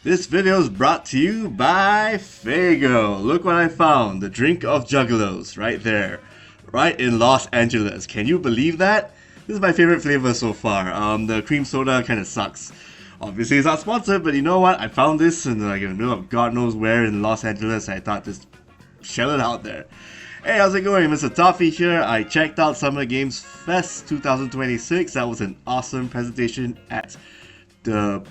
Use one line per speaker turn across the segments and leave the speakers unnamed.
This video is brought to you by Fago. Look what I found, the drink of juggalos, right there. Right in Los Angeles. Can you believe that? This is my favorite flavor so far. The cream soda kind of sucks. Obviously it's not sponsored, but you know what? I found this in the middle of God knows where in Los Angeles. I thought just shell it out there. Hey, how's it going? Mr. Toffee here. I checked out Summer Games Fest 2026. That was an awesome presentation at the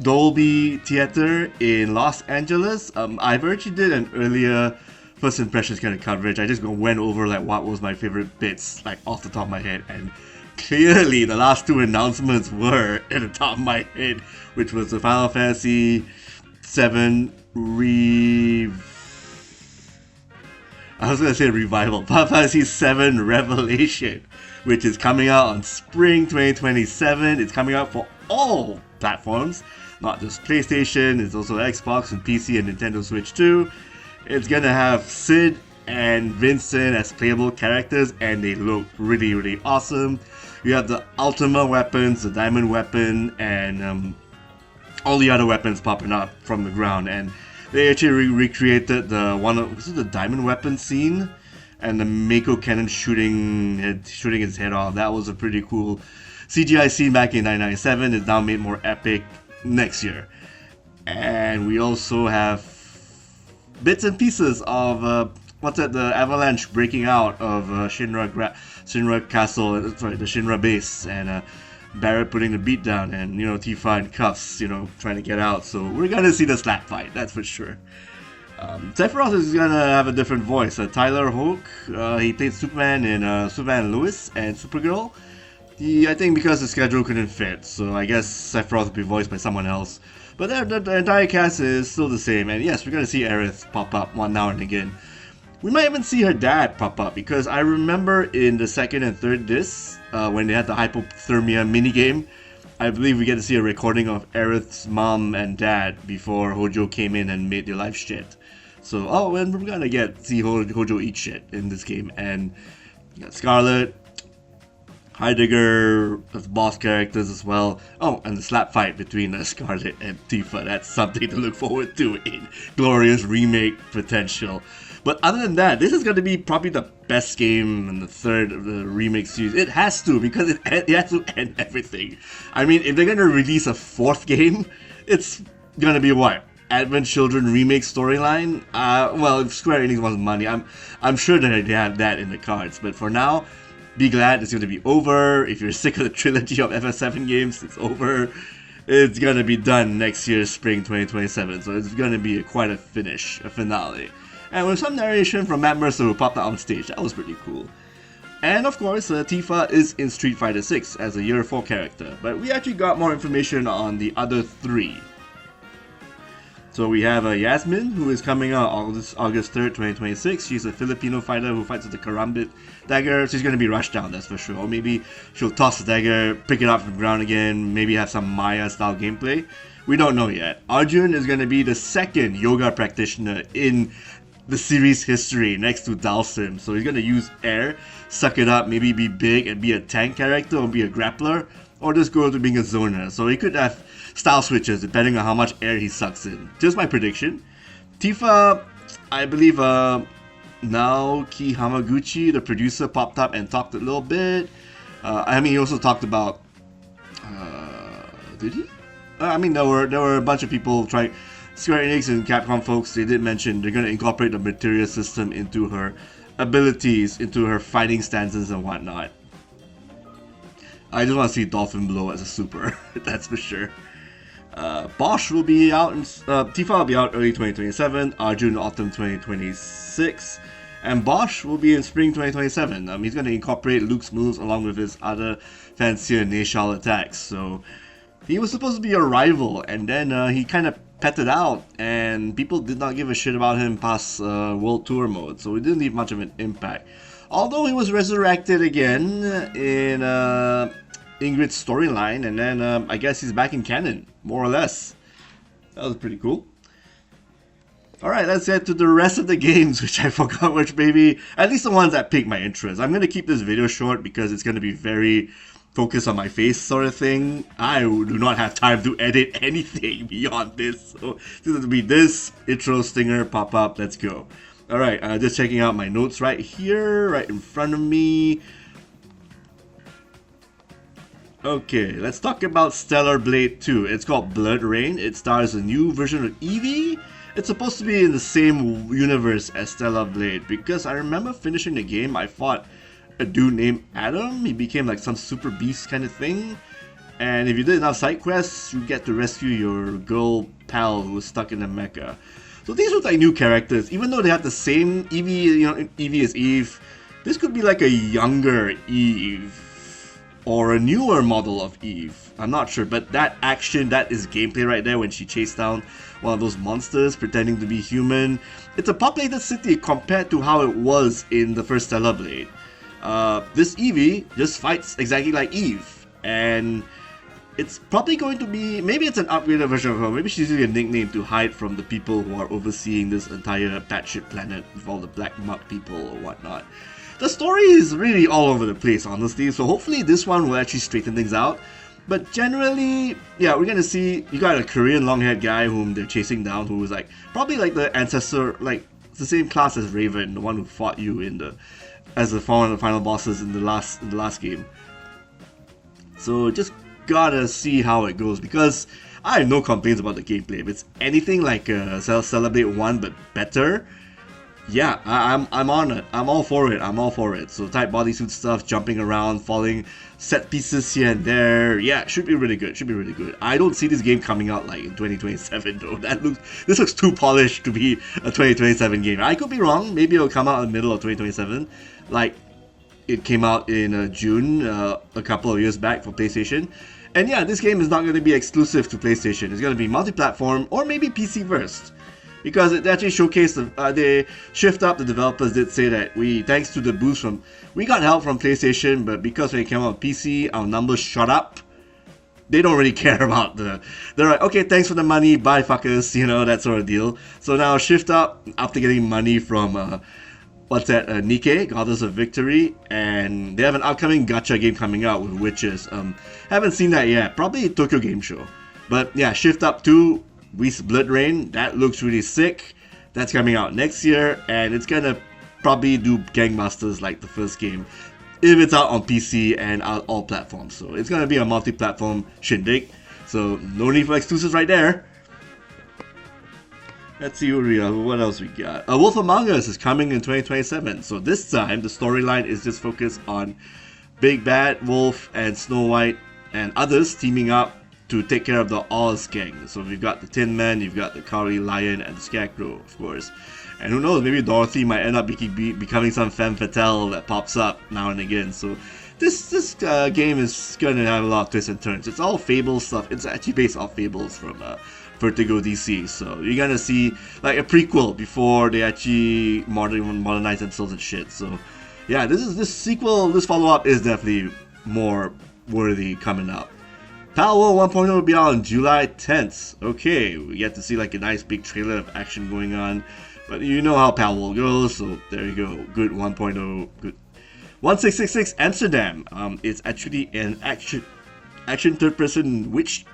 Dolby Theater in Los Angeles. I've already did an earlier first impressions kind of coverage. I just went over like what was my favorite bits like off the top of my head, and clearly the last two announcements were at the top of my head, which was the Final Fantasy 7 I was gonna say revival. Final Fantasy 7 Revelation, which is coming out on spring 2027. It's coming out for all platforms, not just PlayStation. It's also Xbox and PC and Nintendo Switch too. It's gonna have Sid and Vincent as playable characters, and they look really, really awesome. You have the Ultima weapons, the Diamond weapon, and all the other weapons popping up from the ground. And they actually recreated the Diamond weapon scene and the Mako cannon shooting his head off. That was a pretty cool CGI scene back in 1997. It's now made more epic next year. And we also have bits and pieces of the avalanche breaking out of Shinra Castle, sorry, the Shinra base, and Barrett putting the beat down, and Tifa in cuffs, trying to get out. So we're gonna see the slap fight, that's for sure. Sephiroth is gonna have a different voice. Tyler Hoek, he played Superman in Superman and Lois and Supergirl. I think because the schedule couldn't fit, so I guess Sephiroth will be voiced by someone else. But the entire cast is still the same, and yes, we're gonna see Aerith pop up one now and again. We might even see her dad pop up, because I remember in the second and third discs, when they had the hypothermia minigame, I believe we get to see a recording of Aerith's mom and dad before Hojo came in and made their life shit. So, and we're gonna see Hojo eat shit in this game, and you got Scarlet, Heidegger as boss characters as well. Oh, and the slap fight between Scarlet and Tifa. That's something to look forward to in glorious remake potential. But other than that, this is going to be probably the best game in the third of the remake series. It has to, because it has to end everything. I mean, if they're going to release a fourth game, it's going to be what? Advent Children remake storyline? Well, if Square Enix wants money, I'm sure that they have that in the cards. But for now, be glad it's going to be over. If you're sick of the trilogy of FF7 games, it's over. It's going to be done next year, spring 2027. So it's going to be quite a finale. And with some narration from Matt Mercer, who popped out on stage. That was pretty cool. And of course, Tifa is in Street Fighter 6 as a Year 4 character. But we actually got more information on the other three. So we have Yasmin, who is coming out August 3rd, 2026. She's a Filipino fighter who fights with the Karambit dagger. She's going to be rushed down, that's for sure. Or maybe she'll toss the dagger, pick it up from the ground again, maybe have some Maya-style gameplay. We don't know yet. Arjun is going to be the second yoga practitioner in the series history, next to Dalsim. So he's going to use air, suck it up, maybe be big and be a tank character or be a grappler, or just go to being a zoner. So he could have style switches depending on how much air he sucks in. Just my prediction. Tifa, I believe Naoki Hamaguchi, the producer, popped up and talked a little bit. He also talked about did he? There were a bunch of people trying. Square Enix and Capcom folks, they did mention they're going to incorporate the materia system into her abilities, into her fighting stances and whatnot. I just want to see Dolphin Blow as a super, that's for sure. Bosch will be out, Tifa will be out early 2027, Arjun autumn 2026, and Bosch will be in spring 2027. He's going to incorporate Luke's moves along with his other fancier Nashal attacks. So he was supposed to be a rival, and then he kind of petted out, and people did not give a shit about him past World Tour mode, so it didn't leave much of an impact. Although he was resurrected again in Ingrid's storyline, and then I guess he's back in canon, more or less. That was pretty cool. Alright, let's get to the rest of the games, which I forgot which maybe, at least the ones that piqued my interest. I'm going to keep this video short because it's going to be very focused on my face sort of thing. I do not have time to edit anything beyond this. So it's going to be this intro stinger pop up. Let's go. Alright, just checking out my notes right here, right in front of me. Okay, let's talk about Stellar Blade 2. It's called Blood Rain. It stars a new version of Eevee. It's supposed to be in the same universe as Stellar Blade because I remember finishing the game, I fought a dude named Adam. He became like some super beast kind of thing. And if you did enough side quests, you get to rescue your girl pal who was stuck in the mecha. So these look like new characters, even though they have the same Eevee, you know, Eevee is Eve. This could be like a younger Eve. Or a newer model of Eve. I'm not sure, but that action, that is gameplay right there when she chased down one of those monsters pretending to be human. It's a populated city compared to how it was in the first Stellar Blade. This Eevee just fights exactly like Eve, and it's probably going to be, maybe it's an upgraded version of her, maybe she's using a nickname to hide from the people who are overseeing this entire batshit planet with all the black mud people or whatnot. The story is really all over the place, honestly, so hopefully this one will actually straighten things out. But generally, yeah, we're gonna see, you got a Korean long-haired guy whom they're chasing down, who is like, probably like the ancestor, like, it's the same class as Raven, the one who fought you in the, as one of the final bosses in the last game. So just gotta see how it goes, because I have no complaints about the gameplay. If it's anything like Stellar Blade 1 but better, yeah, I'm on it. I'm all for it. I'm all for it. So tight bodysuit stuff, jumping around, falling set pieces here and there. Yeah, should be really good. Should be really good. I don't see this game coming out like in 2027 though. This looks too polished to be a 2027 game. I could be wrong. Maybe it'll come out in the middle of 2027, like it came out in June a couple of years back for PlayStation. And yeah, this game is not going to be exclusive to PlayStation. It's going to be multi-platform or maybe PC first. Because it actually showcased, they shift up, the developers did say that thanks to the boost we got help from PlayStation, but because when it came out on PC, our numbers shot up. They don't really care about they're like, okay, thanks for the money, bye fuckers, you know, that sort of deal. So now shift up, after getting money from, Nikkei, Goddess of Victory, and they have an upcoming gacha game coming out with witches. Haven't seen that yet, probably Tokyo Game Show. But yeah, shift up to Whis Blood Rain, that looks really sick. That's coming out next year, and it's gonna probably do gangbusters like the first game if it's out on PC and all platforms. So it's gonna be a multi-platform shindig. So no need for exclusives right there. Let's see what else we got. Wolf Among Us is coming in 2027. So this time the storyline is just focused on Big Bad Wolf and Snow White and others teaming up to take care of the Oz gang. So we've got the Tin Man, you've got the Cowardly Lion, and the Scarecrow, of course. And who knows, maybe Dorothy might end up becoming some femme fatale that pops up now and again. So this game is going to have a lot of twists and turns. It's all Fable stuff. It's actually based off Fables from Vertigo DC. So you're going to see like a prequel before they actually modernize themselves and shit. So yeah, this follow-up is definitely more worthy coming up. Palworld 1.0 will be out on July 10th. Okay, we get to see like a nice big trailer of action going on. But you know how Palworld goes, so there you go. Good 1.0, good. 1666 Amsterdam. It's actually an action third-person witch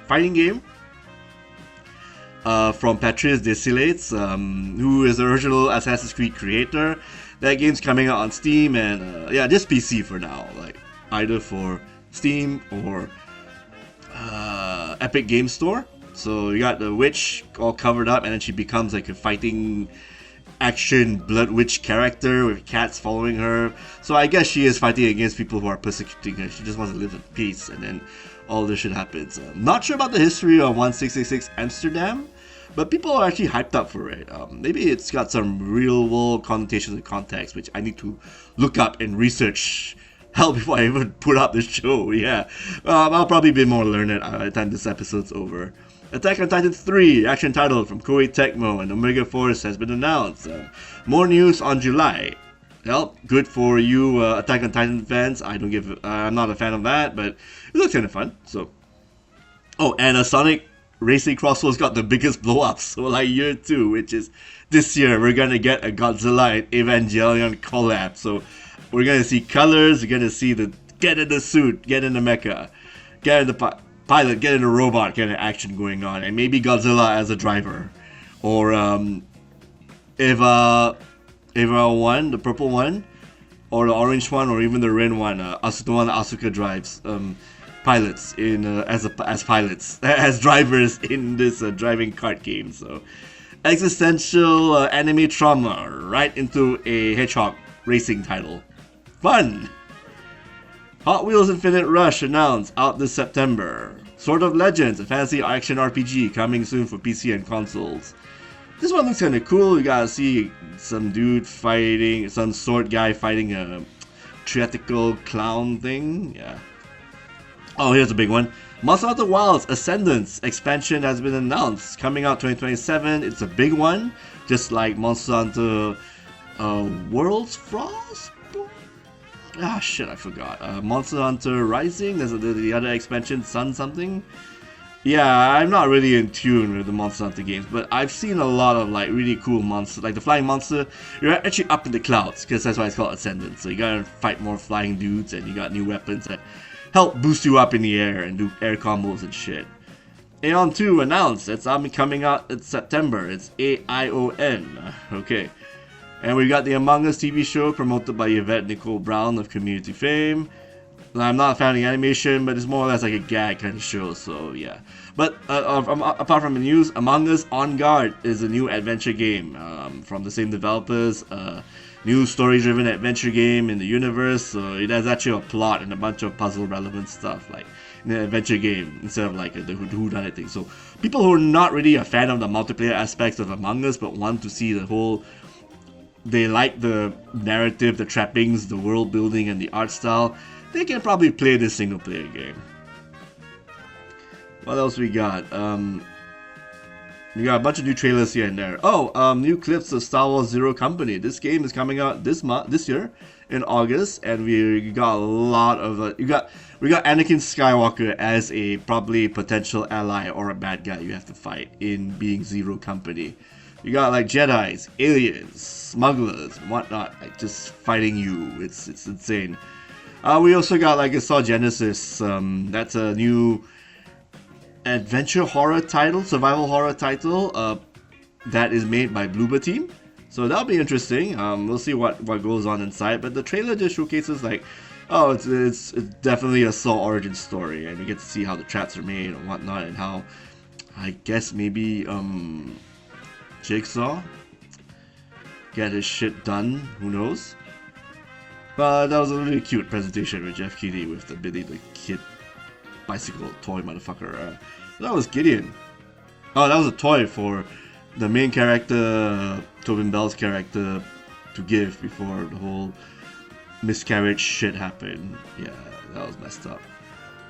fighting game from Patrice Desilates, who is the original Assassin's Creed creator. That game's coming out on Steam and yeah, just PC for now. Like either for Steam or Epic Game Store. So you got the witch all covered up, and then she becomes like a fighting action blood witch character with cats following her. So I guess she is fighting against people who are persecuting her. She just wants to live in peace, and then all this shit happens. Not sure about the history of 1666 Amsterdam, but people are actually hyped up for it. Maybe it's got some real world connotations and context, which I need to look up and research hell before I even put up this show. Yeah, I'll probably be more learned by the time this episode's over. Attack on Titan 3, action title from Koei Tecmo and Omega Force has been announced. More news on July. Well, good for you Attack on Titan fans. I'm not a fan of that, but it looks kind of fun. So, oh, and a Sonic Racing Crossroads got the biggest blow up. So like year 2, which is this year, we're gonna get a Godzilla and Evangelion collab. So we're gonna see colors. We're gonna see the get in the suit, get in the mecha, get in the pilot, get in the robot kind of action going on, and maybe Godzilla as a driver, or Eva 1, the purple one, or the orange one, or even the red one, the one that Asuka drives. Pilots in as pilots as drivers in this driving kart game. So existential anime trauma right into a hedgehog racing title. Fun. Hot Wheels Infinite Rush announced out this September. Sword of Legends, a fantasy action RPG coming soon for PC and consoles. This one looks kind of cool. You gotta see some dude fighting, some sword guy fighting a theatrical clown thing. Yeah. Oh, here's a big one. Monster Hunter Wilds Ascendance expansion has been announced. Coming out 2027. It's a big one. Just like Monster Hunter World's Frost? Ah, shit, I forgot. Monster Hunter Rising. There's the other expansion, Sun something. Yeah, I'm not really in tune with the Monster Hunter games, but I've seen a lot of like really cool monsters. Like the flying monster, you're actually up in the clouds, because that's why it's called Ascendance. So you gotta fight more flying dudes, and you got new weapons that help boost you up in the air and do air combos and shit. Aeon 2 announced it's coming out in September. It's AION. Okay. And we got the Among Us TV show promoted by Yvette Nicole Brown of Community fame. I'm not a fan of the animation, but it's more or less like a gag kind of show, so yeah. But apart from the news, Among Us On Guard is a new adventure game from the same developers. New story-driven adventure game in the universe, so it has actually a plot and a bunch of puzzle-relevant stuff, like in an adventure game, instead of like the whodunit thing. So people who are not really a fan of the multiplayer aspects of Among Us, but want to see the whole, they like the narrative, the trappings, the world building, and the art style, they can probably play this single-player game. What else we got? We got a bunch of new trailers here and there. Oh, new clips of Star Wars Zero Company. This game is coming out this year in August, and we got a lot of we got Anakin Skywalker as a probably potential ally or a bad guy you have to fight in being Zero Company. You got like Jedis, aliens, smugglers, and whatnot, like just fighting you. It's insane. We also got like a Saw Genesis. That's a new adventure horror title, survival horror title that is made by Bloober Team. So that'll be interesting. We'll see what goes on inside. But the trailer just showcases like, oh, it's definitely a Saw origin story, and we get to see how the traps are made and whatnot, and how I guess maybe Jigsaw get his shit done. Who knows? But that was a really cute presentation with Jeff Keighley with the Billy the Kid bicycle toy motherfucker. That was Gideon. Oh, that was a toy for the main character, Tobin Bell's character, to give before the whole miscarriage shit happened. Yeah, that was messed up.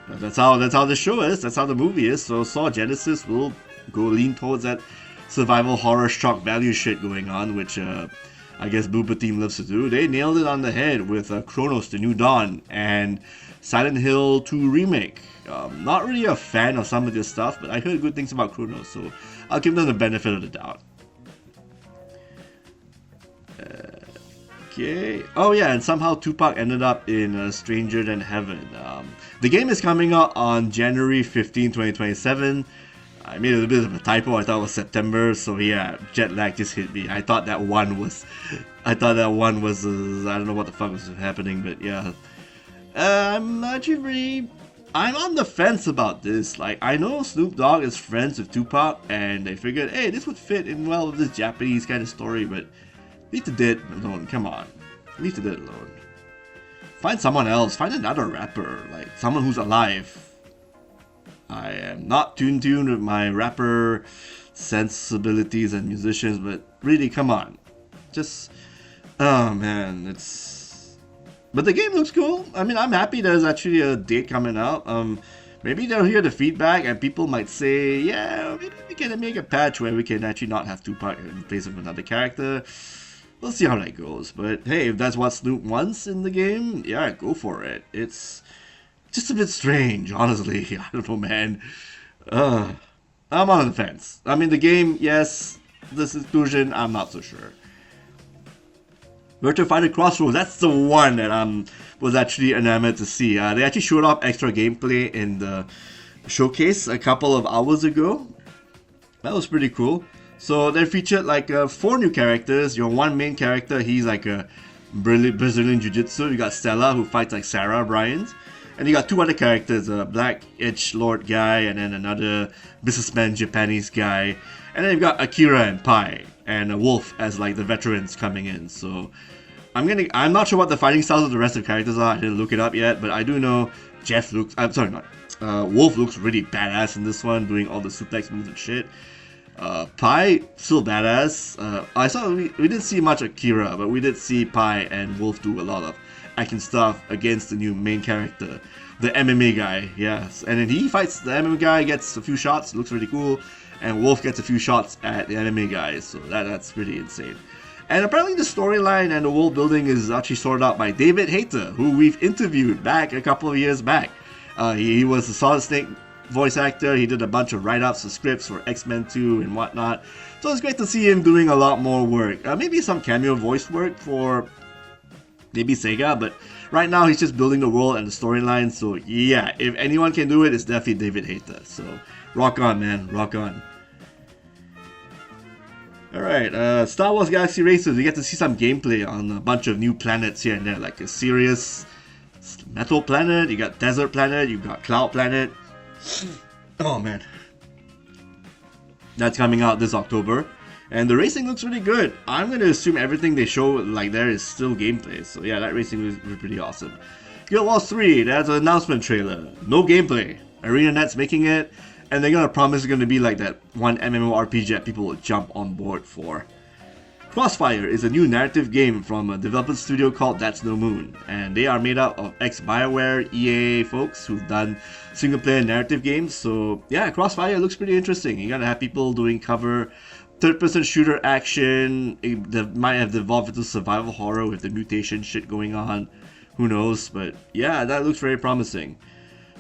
But that's how the show is. That's how the movie is. So Saw Genesis will go lean towards that survival horror shock value shit going on, which I guess Bloober Team loves to do. They nailed it on the head with Chronos: The New Dawn and Silent Hill 2 Remake. Not really a fan of some of this stuff, but I heard good things about Chronos, so I'll give them the benefit of the doubt. Okay. Oh yeah, and somehow Tupac ended up in Stranger Than Heaven. The game is coming out on January 15, 2027. I made a little bit of a typo. I thought it was September, so yeah, jet lag just hit me. I thought that one was I don't know what the fuck was happening, but yeah. I'm on the fence about this. Like, I know Snoop Dogg is friends with Tupac, and they figured, hey, this would fit in well with this Japanese kind of story, but leave the dead alone. Come on, leave the dead alone. Find someone else. Find another rapper, like someone who's alive. I am not tuned with my rapper sensibilities and musicians, but really, come on. Just, oh man, but the game looks cool. I mean, I'm happy there's actually a date coming out. Maybe they'll hear the feedback and people might say, yeah, maybe we can make a patch where we can actually not have Tupac in place of another character. We'll see how that goes. But hey, if that's what Snoop wants in the game, yeah, go for it. It's just a bit strange, honestly. I don't know, man. I'm on the fence. I mean, the game, yes. This inclusion, I'm not so sure. Virtua Fighter Crossroads, that's the one that I was actually enamored to see. They actually showed off extra gameplay in the showcase a couple of hours ago. That was pretty cool. So they featured like 4 new characters. Your one main character, he's like a Brazilian Jiu-Jitsu. You got Stella, who fights like Sarah Bryant. And you got 2 other characters, a Black Edge Lord guy and then another businessman Japanese guy. And then you've got Akira and Pai and a Wolf as like the veterans coming in. So I'm not sure what the fighting styles of the rest of the characters are. I didn't look it up yet, but I do know Wolf looks really badass in this one, doing all the suplex moves and shit. Pai still badass. We didn't see much Akira, but we did see Pai and Wolf do a lot of action stuff against the new main character, the MMA guy. Yes, and then he fights the MMA guy, gets a few shots, looks really cool, and Wolf gets a few shots at the MMA guy. So that's pretty insane. And apparently the storyline and the world building is actually sorted out by David Hayter, who we've interviewed back a couple of years back. He was a Solid Snake voice actor. He did a bunch of write-ups of scripts for X-Men 2 and whatnot. So it's great to see him doing a lot more work. Maybe some cameo voice work for maybe Sega, but right now he's just building the world and the storyline. So yeah, if anyone can do it, it's definitely David Hayter. So rock on, man, rock on. Alright, Star Wars Galaxy Racers, we get to see some gameplay on a bunch of new planets here and there, like a Sirius Metal Planet, you got Desert Planet, you got Cloud Planet. Oh man. That's coming out this October. And the racing looks really good. I'm going to assume everything they show like there is still gameplay. So yeah, that racing was pretty awesome. Guild Wars 3, that's an announcement trailer. No gameplay. ArenaNet's making it. And they're going to promise it's going to be like that one MMORPG that people will jump on board for. Crossfire is a new narrative game from a development studio called That's No Moon. And they are made up of ex-BioWare, EA folks who've done single-player narrative games. So yeah, Crossfire looks pretty interesting. You're going to have people doing cover, third-person shooter action. It might have devolved into survival horror with the mutation shit going on. Who knows? But yeah, that looks very promising.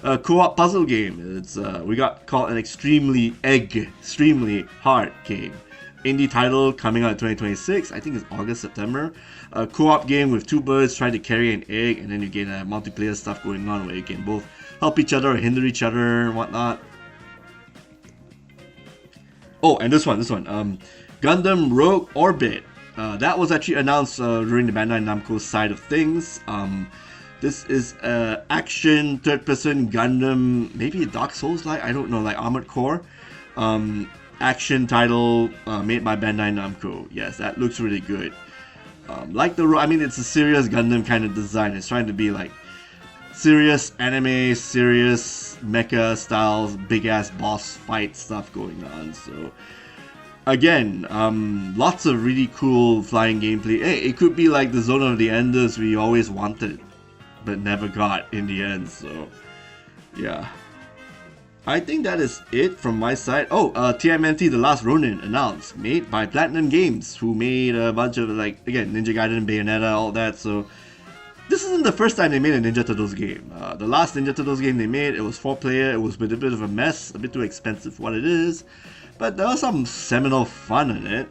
A co-op puzzle game. We got called an extremely hard game. Indie title coming out in 2026. I think it's August, September. A co-op game with 2 birds trying to carry an egg, and then you get multiplayer stuff going on where you can both help each other or hinder each other and whatnot. Oh, and this one. Gundam Rogue Orbit. That was actually announced during the Bandai Namco side of things. This is action third-person Gundam, maybe a Dark Souls-like, I don't know, like Armored Core. Action title made by Bandai Namco. Yes, that looks really good. It's a serious Gundam kind of design. It's trying to be like serious anime, serious mecha styles, big-ass boss fight stuff going on. So again, lots of really cool flying gameplay. Hey, it could be like the Zone of the Enders we always wanted, but never got in the end. So yeah, I think that is it from my side. Oh, TMNT The Last Ronin announced, made by Platinum Games, who made a bunch of like, again, Ninja Gaiden, Bayonetta, all that. So this isn't the first time they made a Ninja Turtles game. The last Ninja Turtles game they made, it was 4-player, it was with a bit of a mess, a bit too expensive for what it is, but there was some seminal fun in it.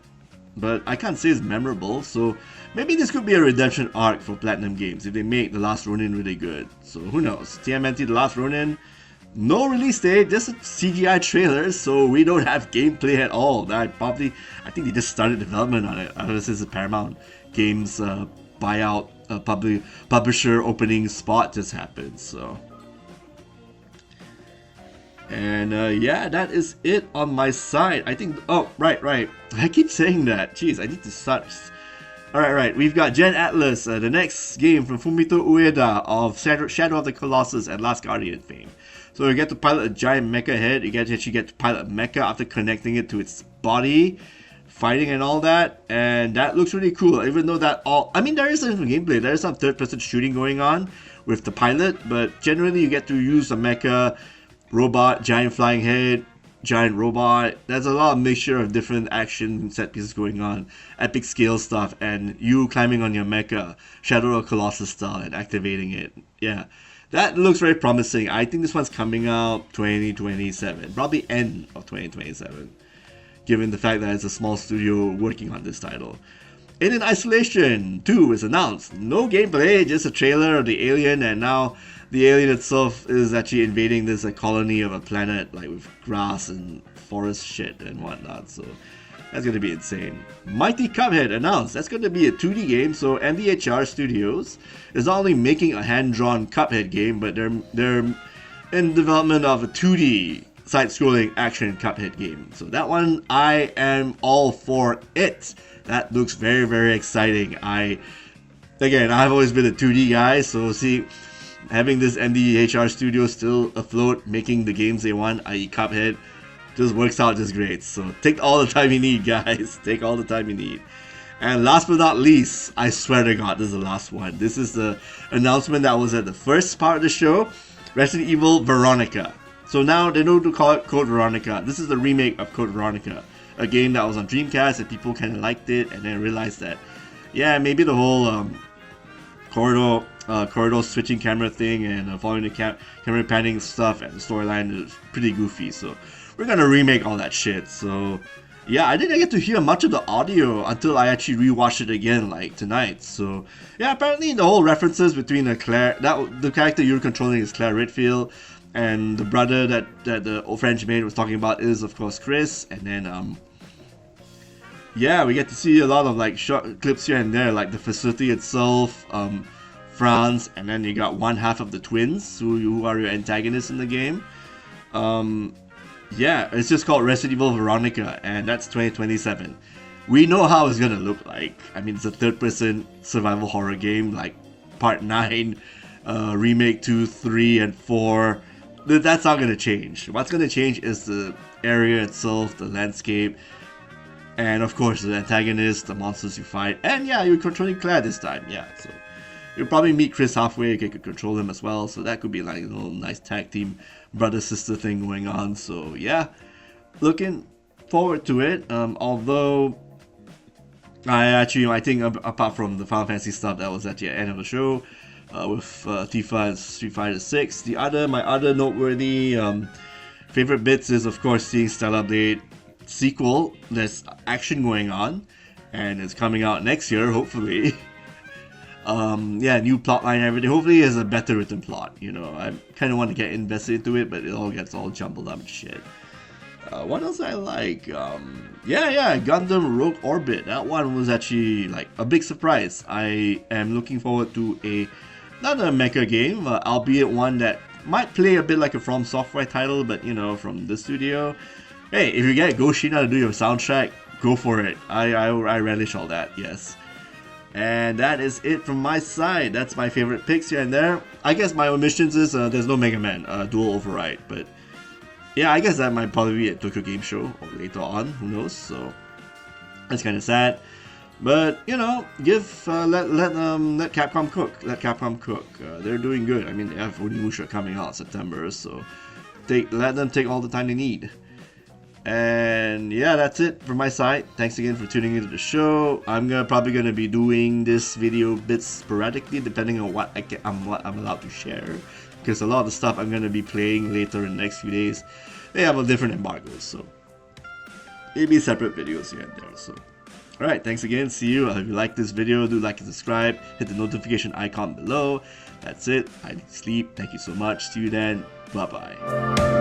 But I can't say it's memorable, so maybe this could be a redemption arc for Platinum Games if they make The Last Ronin really good. So who knows? TMNT The Last Ronin, no release date, just a CGI trailer, so we don't have gameplay at all. I think they just started development on it. This is a Paramount Games buyout, publisher opening spot just happened, so. And yeah, that is it on my side. I think, oh, right. I keep saying that. Jeez, I need to start. Alright, we've got Gen Atlas, the next game from Fumito Ueda of Shadow of the Colossus and Last Guardian fame. So you get to pilot a giant mecha head. You actually get to pilot a mecha after connecting it to its body, fighting and all that. And that looks really cool, even though there is some gameplay. There is some third-person shooting going on with the pilot, but generally you get to use a mecha, robot, giant flying head, giant robot. There's a lot of mixture of different action set pieces going on, epic scale stuff, and you climbing on your mecha, Shadow of Colossus style, and activating it. Yeah, that looks very promising. I think this one's coming out 2027, probably end of 2027, given the fact that it's a small studio working on this title. Alien Isolation 2 is announced. No gameplay, just a trailer of the alien, and now the alien itself is actually invading this colony of a planet like with grass and forest shit and whatnot, so that's going to be insane. Mighty Cuphead announced. That's going to be a 2D game, so MDHR Studios is not only making a hand-drawn Cuphead game, but they're in development of a 2D side-scrolling action Cuphead game. So that one, I am all for it. That looks very, very exciting. I've always been a 2D guy, so see, having this MDHR Studio still afloat, making the games they want, i.e. Cuphead, just works out just great. So take all the time you need, guys. Take all the time you need. And last but not least, I swear to God, this is the last one. This is the announcement that was at the first part of the show, Resident Evil Veronica. So now they know to call it Code Veronica. This is the remake of Code Veronica, a game that was on Dreamcast and people kind of liked it, and then realized that, yeah, maybe the whole corridor switching camera thing and following the camera panning stuff and the storyline is pretty goofy. So we're gonna remake all that shit. So yeah, I didn't get to hear much of the audio until I actually rewatched it again like tonight. So yeah, apparently the whole references between the character you're controlling is Claire Redfield, and the brother that the old French maid was talking about is of course Chris. And then yeah, we get to see a lot of like short clips here and there, like the facility itself, France, and then you got one half of the twins who are your antagonists in the game. Yeah, it's just called Resident Evil Veronica, and that's 2027. We know how it's gonna look like. I mean, it's a third-person survival horror game, like Part 9, Remake 2, 3, and 4. That's not gonna change. What's gonna change is the area itself, the landscape, and of course the antagonists, the monsters you fight, and yeah, you're controlling Claire this time, yeah, so you'll probably meet Chris halfway, you could control him as well, so that could be like a little nice tag team brother-sister thing going on. So yeah, looking forward to it, although I think apart from the Final Fantasy stuff that was at the end of the show, with Tifa and Street Fighter 6, my other noteworthy favorite bits is of course seeing Stellar Blade sequel. There's action going on, and it's coming out next year, hopefully. Yeah, new plotline and everything. Hopefully it has a better written plot, you know. I kind of want to get invested into it, but it all gets all jumbled up and shit. What else I like? Yeah, Gundam Rogue Orbit. That one was actually like a big surprise. I am looking forward to not a mecha game, albeit one that might play a bit like a From Software title, but you know, from the studio. Hey, if you get Goshina to do your soundtrack, go for it. I relish all that, yes. And that is it from my side. That's my favorite picks here and there. I guess my omissions is there's no Mega Man dual override, but yeah, I guess that might probably be at Tokyo Game Show or later on. Who knows? So that's kind of sad. But you know, let Capcom cook. Let Capcom cook. They're doing good. I mean, they have Onimusha coming out in September, so let them take all the time they need. And yeah, that's it from my side. Thanks again for tuning into the show. I'm probably gonna be doing this video bits sporadically, depending on what I'm allowed to share. Because a lot of the stuff I'm gonna be playing later in the next few days, they have a different embargoes, so maybe separate videos here and there. So, all right, thanks again. See you. If you like this video, do like and subscribe. Hit the notification icon below. That's it. I need to sleep. Thank you so much. See you then. Bye bye.